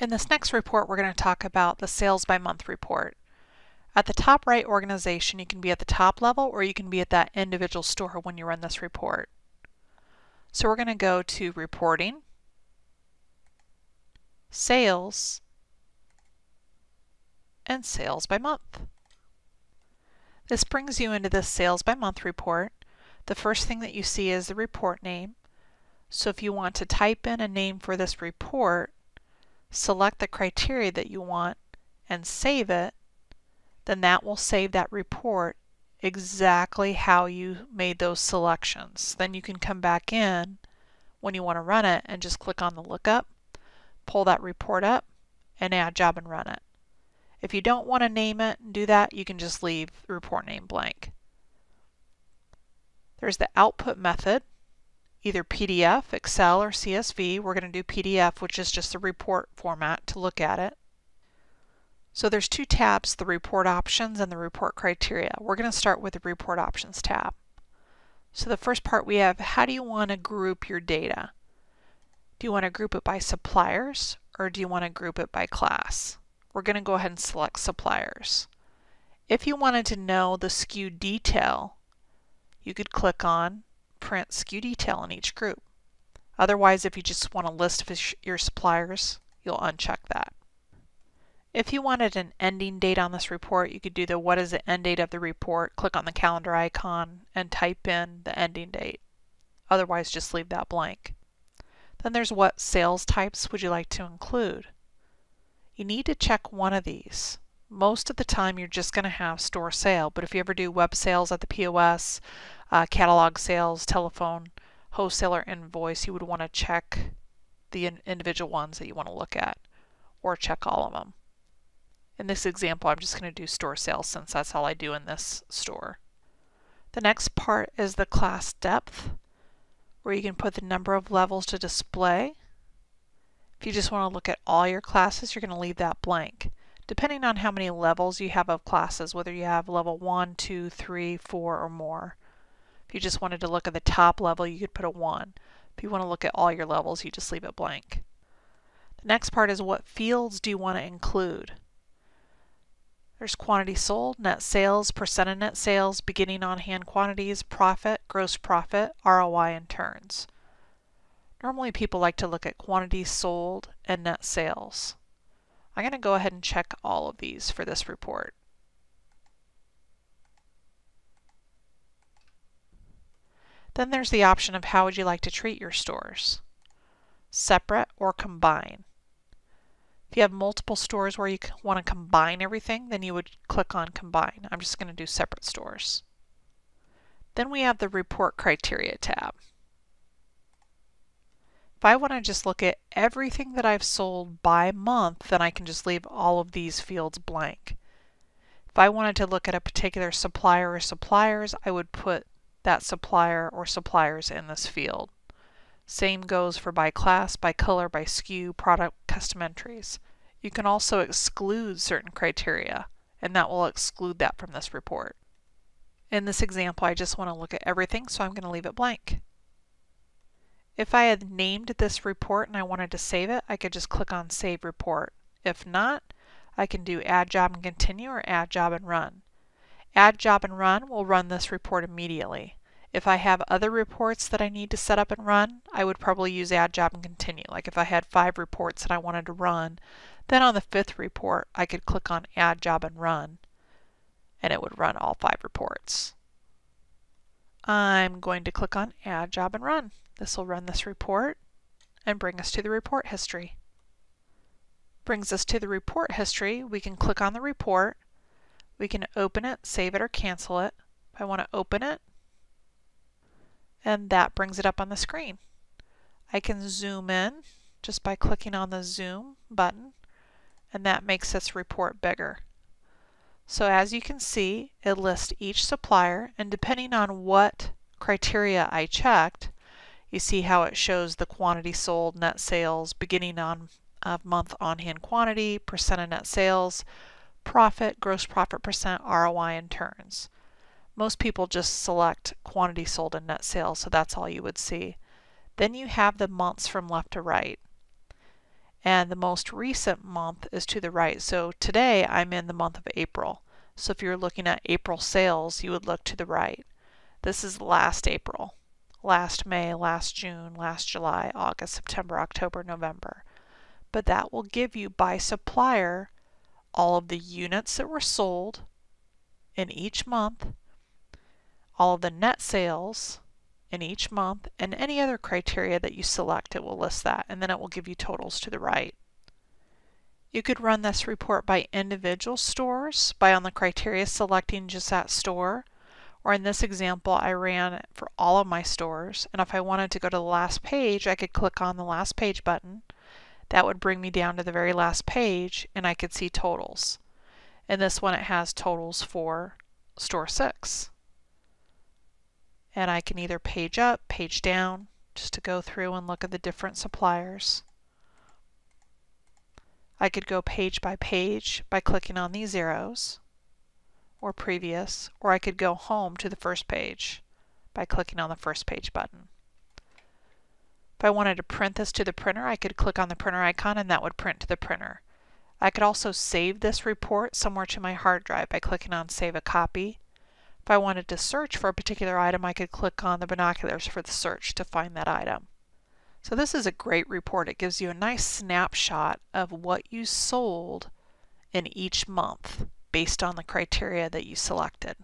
In this next report, we're going to talk about the Sales by Month report. At the top right organization, you can be at the top level or you can be at that individual store when you run this report. So we're going to go to Reporting, Sales, and Sales by Month. This brings you into this Sales by Month report. The first thing that you see is the report name. So if you want to type in a name for this report, select the criteria that you want and save it, then that will save that report exactly how you made those selections. Then you can come back in when you want to run it and just click on the lookup, pull that report up, and add job and run it. If you don't want to name it and do that, you can just leave the report name blank. There's the output method, either PDF, Excel, or CSV. We're going to do PDF, which is just the report format to look at it. So there's two tabs, the report options and the report criteria. We're going to start with the report options tab. So the first part we have, how do you want to group your data? Do you want to group it by suppliers or do you want to group it by class? We're going to go ahead and select suppliers. If you wanted to know the SKU detail, you could click on print SKU detail in each group. Otherwise, if you just want a list of your suppliers, you'll uncheck that. If you wanted an ending date on this report, you could do the what is the end date of the report, click on the calendar icon, and type in the ending date. Otherwise, just leave that blank. Then there's what sales types would you like to include. You need to check one of these. Most of the time you're just going to have store sale, but if you ever do web sales at the POS, catalog sales, telephone, wholesaler invoice, you would want to check the individual ones that you want to look at, or check all of them. In this example, I'm just going to do store sales since that's all I do in this store. The next part is the class depth, where you can put the number of levels to display. If you just want to look at all your classes, you're going to leave that blank. Depending on how many levels you have of classes, whether you have level 1, 2, 3, 4, or more. If you just wanted to look at the top level, you could put a 1. If you want to look at all your levels, you just leave it blank. The next part is what fields do you want to include? There's quantity sold, net sales, percent of net sales, beginning on-hand quantities, profit, gross profit, ROI, and turns. Normally people like to look at quantities sold and net sales. I'm going to go ahead and check all of these for this report. Then there's the option of how would you like to treat your stores. Separate or combine. If you have multiple stores where you want to combine everything, then you would click on combine. I'm just going to do separate stores. Then we have the report criteria tab. If I want to just look at everything that I've sold by month, then I can just leave all of these fields blank. If I wanted to look at a particular supplier or suppliers, I would put that supplier or suppliers in this field. Same goes for by class, by color, by SKU, product, custom entries. You can also exclude certain criteria, and that will exclude that from this report. In this example, I just want to look at everything, so I'm going to leave it blank. If I had named this report and I wanted to save it, I could just click on Save Report. If not, I can do Add Job and Continue or Add Job and Run. Add Job and Run will run this report immediately. If I have other reports that I need to set up and run, I would probably use Add Job and Continue. Like if I had 5 reports that I wanted to run, then on the 5th report, I could click on Add Job and Run, and it would run all 5 reports. I'm going to click on Add Job and Run. This will run this report and bring us to the report history. Brings us to the report history. We can click on the report. We can open it, save it, or cancel it. If I want to open it, and that brings it up on the screen. I can zoom in just by clicking on the zoom button, and that makes this report bigger. So as you can see, it lists each supplier, and depending on what criteria I checked, you see how it shows the quantity sold, net sales, beginning of month on-hand quantity, percent of net sales, profit, gross profit percent, ROI, and turns. Most people just select quantity sold and net sales, so that's all you would see. Then you have the months from left to right. and the most recent month is to the right. So today I'm in the month of April. So if you're looking at April sales, you would look to the right. This is last April, last May, last June, last July, August, September, October, November. But that will give you by supplier all of the units that were sold in each month, all of the net sales in each month, and any other criteria that you select. It will list that, and then it will give you totals to the right. You could run this report by individual stores by on the criteria selecting just that store, or in this example I ran it for all of my stores, and if I wanted to go to the last page I could click on the last page button. That would bring me down to the very last page and I could see totals. In this one it has totals for store 6. And I can either page up, page down, just to go through and look at the different suppliers. I could go page by page by clicking on these arrows, or previous, or I could go home to the first page by clicking on the first page button. If I wanted to print this to the printer, I could click on the printer icon and that would print to the printer. I could also save this report somewhere to my hard drive by clicking on Save a Copy. If I wanted to search for a particular item, I could click on the binoculars for the search to find that item. So this is a great report. It gives you a nice snapshot of what you sold in each month based on the criteria that you selected.